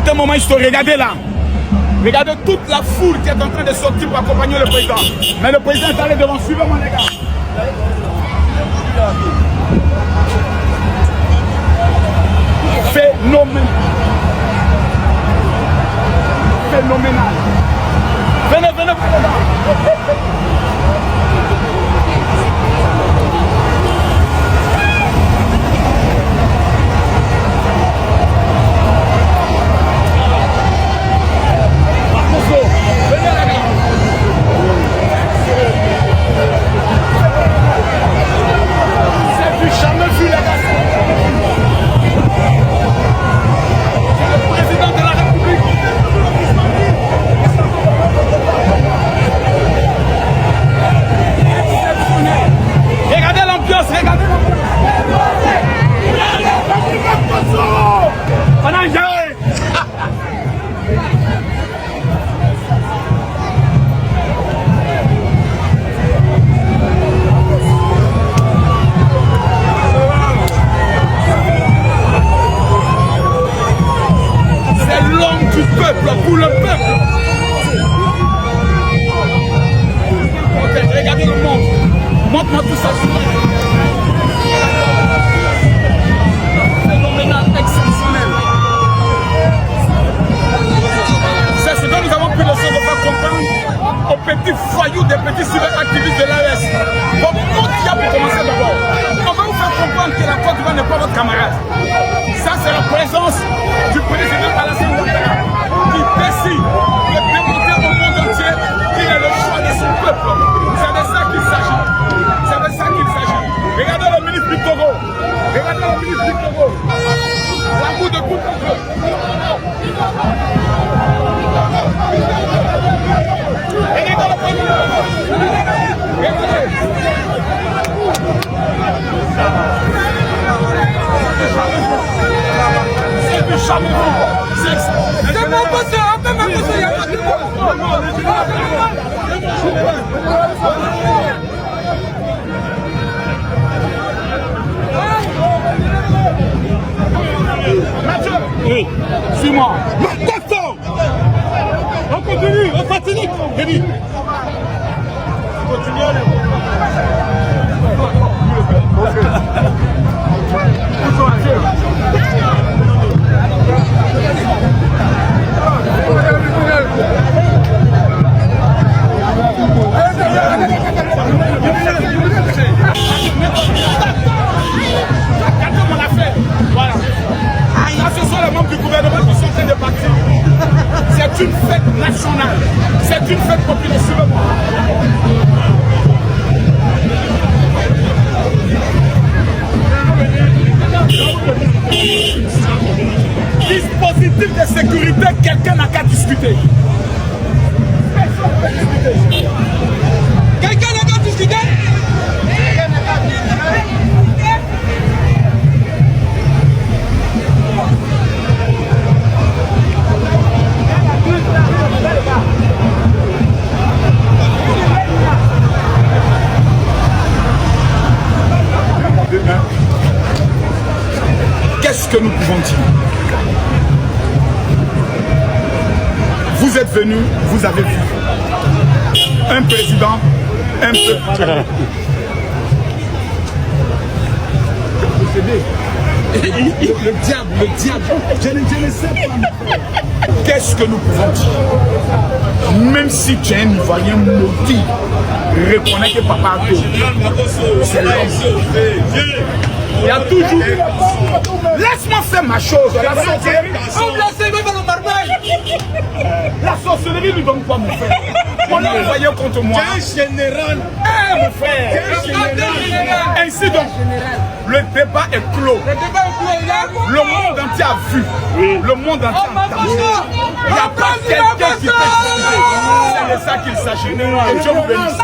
C'est un moment historique. Regardez là. Regardez toute la foule qui est en train de sortir pour accompagner le président. Mais le président est allé devant. Suivez-moi les gars. Phénoménal. Phénoménal. Venez, venez, venez. Pour le peuple. Ok, regardez le monde. Montre-moi tout ça. Phénoménal, exceptionnel. C'est ce dont nous avons pris le soin de faire comprendre aux petits foyous des petits cyberactivistes de l'AES. Bon, qui a pour commencer d'abord. On va vous faire comprendre que la Côte d'Ivoire n'est pas votre camarade. Ça, c'est la présence du président Alassane Ouattara qui décide de démontrer au monde entier qu'il est le choix de son peuple. C'est de ça qu'il s'agit. C'est de ça qu'il s'agit. Regardez le ministre du Togo. Regardez le ministre du Togo. L'amour de tout le peuple. Regardez le peuple. Regardez. C'est du charme. C'est mon pote, après ma pote, il y a pas de Mathieu, oui, suis-moi. On continue, on continue. Rémi. Continuez. Voilà. Ça, ce sont les membres du gouvernement qui sont en train de partir. C'est une fête nationale. C'est une fête populaire. Suivez-moi. Dispositif de sécurité, quelqu'un n'a qu'à discuter. Quelqu'un n'a qu'à discuter. Qu'est-ce que nous pouvons dire? Vous êtes venus, vous avez vu un président, un peuple. Le diable, je ne sais pas. Qu'est-ce que nous pouvons dire? Même si tu es un Ivoirien maudit, reconnais que Papa Ato, c'est l'homme. Il y a toujours... Laisse-moi faire ma chose. La sorcellerie... La sorcellerie lui donne quoi, mon frère? On l'a envoyé contre moi. Quel général? Mon frère. Ainsi donc, le débat est clos. Le monde entier a vu. Le monde entier a entendu. Il n'y a pas quelqu'un qui peut changer. C'est de ça qu'il s'agit. Et Dieu vous bénisse.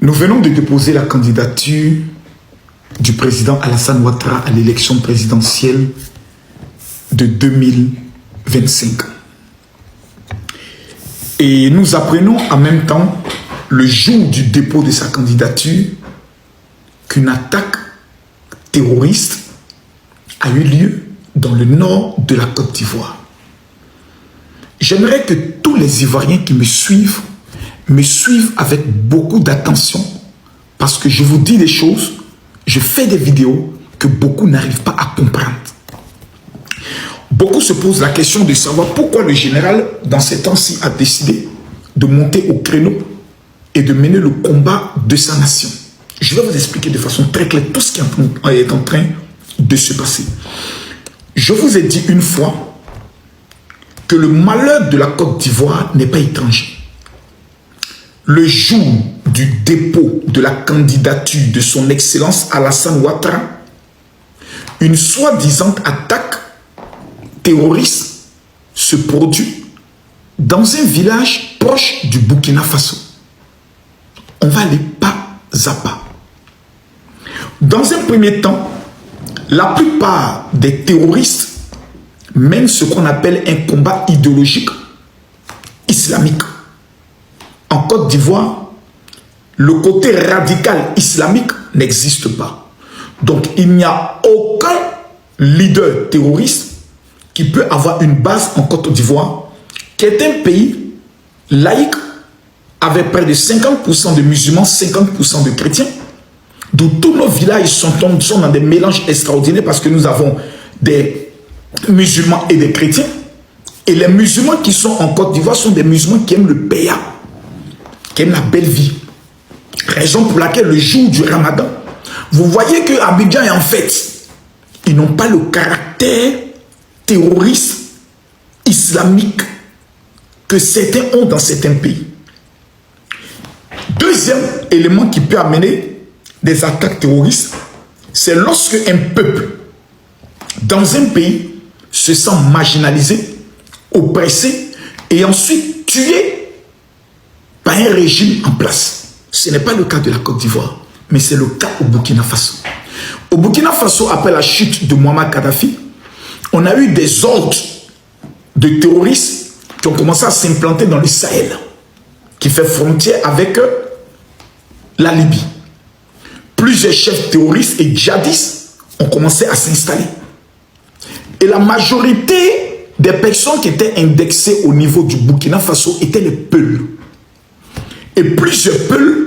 Nous venons de déposer la candidature du président Alassane Ouattara à l'élection présidentielle de 2025. Et nous apprenons en même temps, le jour du dépôt de sa candidature, qu'une attaque terroriste a eu lieu dans le nord de la Côte d'Ivoire. J'aimerais que tous les Ivoiriens qui me suivent avec beaucoup d'attention, parce que je vous dis des choses, je fais des vidéos que beaucoup n'arrivent pas à comprendre. Beaucoup se posent la question de savoir pourquoi le général, dans ces temps-ci, a décidé de monter au créneau et de mener le combat de sa nation. Je vais vous expliquer de façon très claire tout ce qui est en train de se passer. Je vous ai dit une fois que le malheur de la Côte d'Ivoire n'est pas étranger. Le jour du dépôt de la candidature de son Excellence Alassane Ouattara, une soi-disant attaque terroriste se produit dans un village proche du Burkina Faso. On va aller pas à pas. Dans un premier temps, la plupart des terroristes mènent ce qu'on appelle un combat idéologique islamique. En Côte d'Ivoire, le côté radical islamique n'existe pas. Donc, il n'y a aucun leader terroriste qui peut avoir une base en Côte d'Ivoire, qui est un pays laïque, avec près de 50% de musulmans, 50% de chrétiens, d'où tous nos villages sont dans des mélanges extraordinaires parce que nous avons des musulmans et des chrétiens. Et les musulmans qui sont en Côte d'Ivoire sont des musulmans qui aiment le péa, qui aiment la belle vie. Raison pour laquelle le jour du Ramadan, vous voyez que Abidjan est en fête. Ils n'ont pas le caractère terroriste islamique que certains ont dans certains pays. Deuxième élément qui peut amener des attaques terroristes, c'est lorsque un peuple dans un pays se sent marginalisé, oppressé et ensuite tué par un régime en place. Ce n'est pas le cas de la Côte d'Ivoire, mais c'est le cas au Burkina Faso. Au Burkina Faso, après la chute de Muammar Kadhafi, on a eu des hordes de terroristes qui ont commencé à s'implanter dans le Sahel, qui fait frontière avec la Libye. Plusieurs chefs terroristes et djihadistes ont commencé à s'installer. Et la majorité des personnes qui étaient indexées au niveau du Burkina Faso étaient les Peuls. Et plusieurs Peuls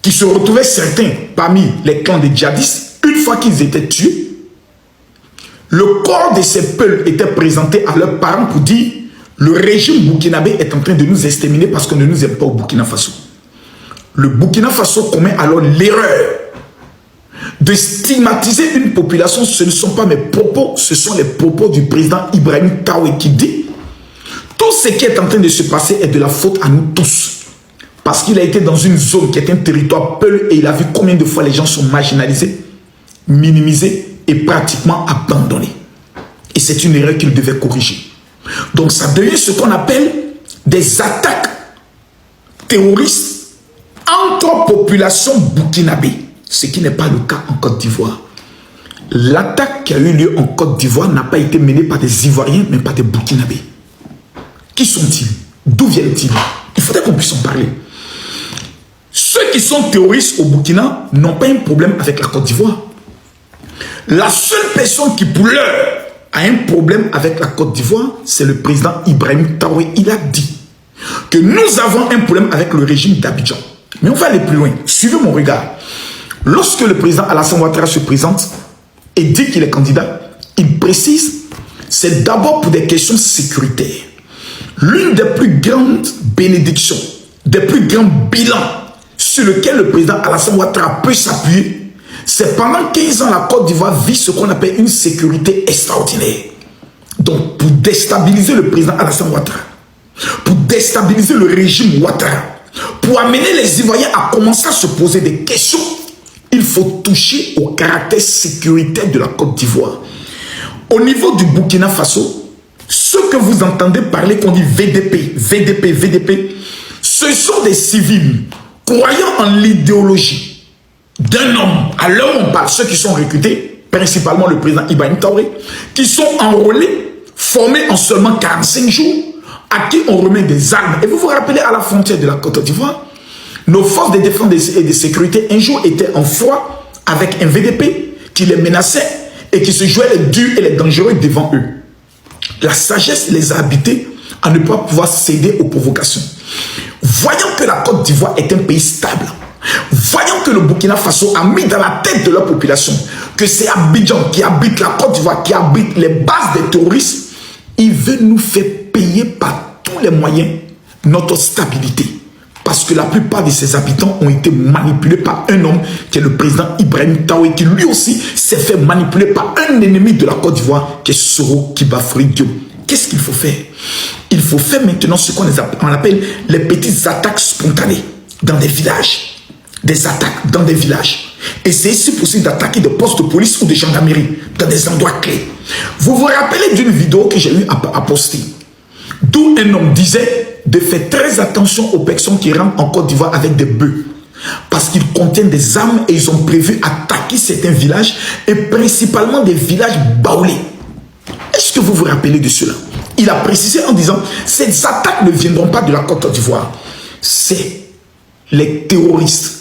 qui se retrouvaient certains parmi les clans des djihadistes, une fois qu'ils étaient tués, le corps de ces Peuls était présenté à leurs parents pour dire le régime burkinabé est en train de nous exterminer parce qu'on ne nous aime pas au Burkina Faso. Le Burkina Faso commet alors l'erreur de stigmatiser une population. Ce ne sont pas mes propos, ce sont les propos du président Ibrahim Traoré qui dit tout ce qui est en train de se passer est de la faute à nous tous. Parce qu'il a été dans une zone qui est un territoire Peul et il a vu combien de fois les gens sont marginalisés, minimisés et pratiquement abandonnés. Et c'est une erreur qu'il devait corriger. Donc ça devient ce qu'on appelle des attaques terroristes entre populations burkinabées, ce qui n'est pas le cas en Côte d'Ivoire. L'attaque qui a eu lieu en Côte d'Ivoire n'a pas été menée par des Ivoiriens, mais par des Burkinabés. Qui sont-ils? D'où viennent-ils? Il faudrait qu'on puisse en parler. Ceux qui sont terroristes au Burkina n'ont pas un problème avec la Côte d'Ivoire. La seule personne qui, pour l'heure, a un problème avec la Côte d'Ivoire, c'est le président Ibrahim Traoré. Il a dit que nous avons un problème avec le régime d'Abidjan. Mais on va aller plus loin. Suivez mon regard. Lorsque le président Alassane Ouattara se présente et dit qu'il est candidat, il précise, c'est d'abord pour des questions sécuritaires. L'une des plus grandes bénédictions, des plus grands bilans sur lequel le président Alassane Ouattara peut s'appuyer, c'est pendant 15 ans la Côte d'Ivoire vit ce qu'on appelle une sécurité extraordinaire. Donc pour déstabiliser le président Alassane Ouattara, pour déstabiliser le régime Ouattara, pour amener les Ivoiriens à commencer à se poser des questions, il faut toucher au caractère sécuritaire de la Côte d'Ivoire. Au niveau du Burkina Faso, ceux que vous entendez parler qu'on dit VDP, VDP, VDP, ce sont des civils croyant en l'idéologie d'un homme, à l'heure où on parle, ceux qui sont recrutés, principalement le président Ibrahim Traoré, qui sont enrôlés, formés en seulement 45 jours, à qui on remet des armes. Et vous vous rappelez, à la frontière de la Côte d'Ivoire, nos forces de défense et de sécurité un jour étaient en froid avec un VDP qui les menaçait et qui se jouait les durs et les dangereux devant eux. La sagesse les a habités à ne pas pouvoir céder aux provocations. Voyant que la Côte d'Ivoire est un pays stable, voyant que le Burkina Faso a mis dans la tête de leur population que c'est Abidjan qui habite la Côte d'Ivoire, qui habite les bases des terroristes, il veut nous faire payer par tous les moyens notre stabilité. Parce que la plupart de ses habitants ont été manipulés par un homme qui est le président Ibrahim Traoré, qui lui aussi s'est fait manipuler par un ennemi de la Côte d'Ivoire, qui est Soro Kibafri Diop. Qu'est-ce qu'il faut faire? Il faut faire maintenant ce qu'on appelle les petites attaques spontanées dans des villages. Des attaques dans des villages. Essayez si possible d'attaquer des postes de police ou de gendarmerie dans des endroits clés. Vous vous rappelez d'une vidéo que j'ai eu à poster, d'où un homme disait de faire très attention aux personnes qui rentrent en Côte d'Ivoire avec des bœufs. Parce qu'ils contiennent des armes et ils ont prévu attaquer certains villages et principalement des villages baoulés. Est-ce que vous vous rappelez de cela? Il a précisé en disant, ces attaques ne viendront pas de la Côte d'Ivoire. C'est les terroristes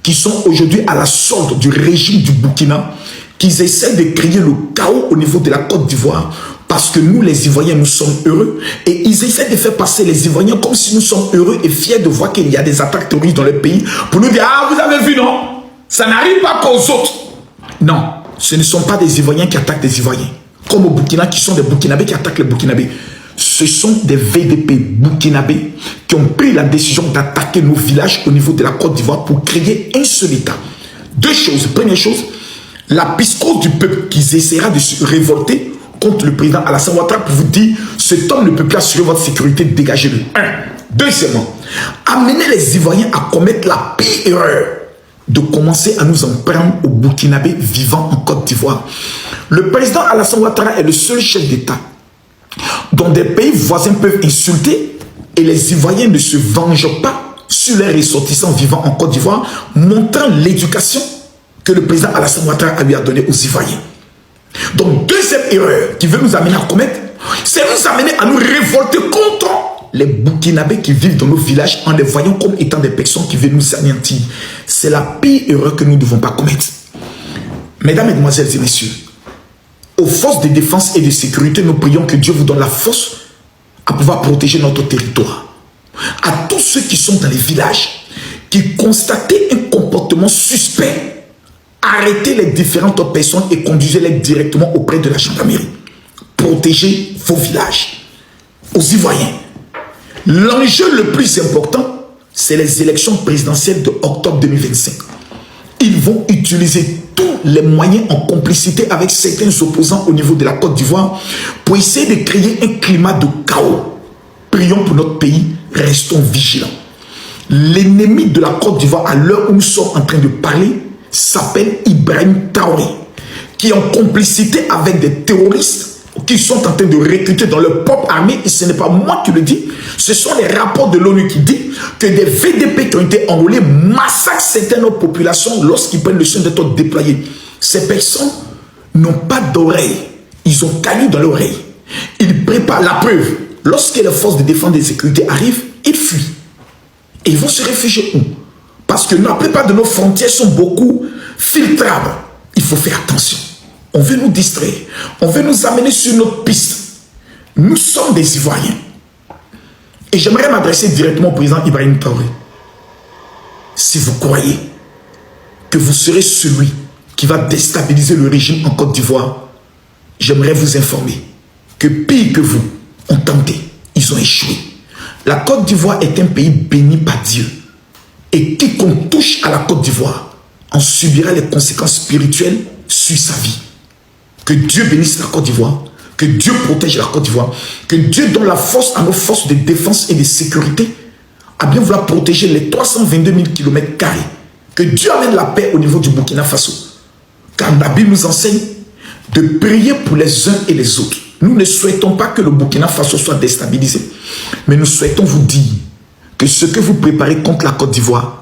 qui sont aujourd'hui à la solde du régime du Burkina, qui essaient de créer le chaos au niveau de la Côte d'Ivoire, parce que nous, les Ivoiriens, nous sommes heureux, et ils essaient de faire passer les Ivoiriens comme si nous sommes heureux et fiers de voir qu'il y a des attaques terroristes dans le pays, pour nous dire, ah, vous avez vu, non? Ça n'arrive pas qu'aux autres. Non, ce ne sont pas des Ivoiriens qui attaquent des Ivoiriens, comme au Burkina, qui sont des Burkinabés qui attaquent les Burkinabés. Ce sont des VDP burkinabés qui ont pris la décision d'attaquer nos villages au niveau de la Côte d'Ivoire pour créer un seul État. Deux choses. Première chose, la piscose du peuple qui essaiera de se révolter contre le président Alassane Ouattara pour vous dire, cet homme ne peut plus assurer votre sécurité, dégagez-le. Un. Deuxièmement, amener les Ivoiriens à commettre la pire erreur de commencer à nous en prendre aux Burkinabés vivant en Côte d'Ivoire. Le président Alassane Ouattara est le seul chef d'État dont des pays voisins peuvent insulter et les Ivoiriens ne se vengent pas sur les ressortissants vivant en Côte d'Ivoire, montrant l'éducation que le président Alassane Ouattara lui a donnée aux Ivoiriens. Donc, deuxième erreur qui veut nous amener à commettre, c'est nous amener à nous révolter contre les Burkinabés qui vivent dans nos villages en les voyant comme étant des personnes qui veulent nous anéantir. C'est la pire erreur que nous ne devons pas commettre. Mesdames, Mesdemoiselles et Messieurs, aux forces de défense et de sécurité, nous prions que Dieu vous donne la force à pouvoir protéger notre territoire. À tous ceux qui sont dans les villages, qui constataient un comportement suspect, arrêtez les différentes personnes et conduisez-les directement auprès de la gendarmerie. Protégez vos villages. Aux Ivoiriens, l'enjeu le plus important, c'est les élections présidentielles de octobre 2025. Ils vont utiliser tous les moyens en complicité avec certains opposants au niveau de la Côte d'Ivoire pour essayer de créer un climat de chaos. Prions pour notre pays, restons vigilants. L'ennemi de la Côte d'Ivoire, à l'heure où nous sommes en train de parler, s'appelle Ibrahim Traoré, qui est en complicité avec des terroristes qui sont en train de recruter dans leur propre armée, et ce n'est pas moi qui le dis, ce sont les rapports de l'ONU qui disent que des VDP qui ont été enrôlés massacrent certaines populations lorsqu'ils prennent le soin d'être déployés. Ces personnes n'ont pas d'oreille. Ils ont caillou dans l'oreille. Ils préparent la preuve. Lorsque les forces de défense et de sécurité arrivent, ils fuient. Et ils vont se réfugier où? Parce que la plupart de nos frontières sont beaucoup filtrables. Il faut faire attention. On veut nous distraire. On veut nous amener sur notre piste. Nous sommes des Ivoiriens. Et j'aimerais m'adresser directement au président Ibrahim Traoré. Si vous croyez que vous serez celui qui va déstabiliser le régime en Côte d'Ivoire, j'aimerais vous informer que pire que vous ont tenté, ils ont échoué. La Côte d'Ivoire est un pays béni par Dieu. Et quiconque touche à la Côte d'Ivoire en subira les conséquences spirituelles sur sa vie. Que Dieu bénisse la Côte d'Ivoire, que Dieu protège la Côte d'Ivoire, que Dieu donne la force à nos forces de défense et de sécurité à bien vouloir protéger les 322 000 km². Que Dieu amène la paix au niveau du Burkina Faso. Car la Bible nous enseigne de prier pour les uns et les autres. Nous ne souhaitons pas que le Burkina Faso soit déstabilisé. Mais nous souhaitons vous dire que ce que vous préparez contre la Côte d'Ivoire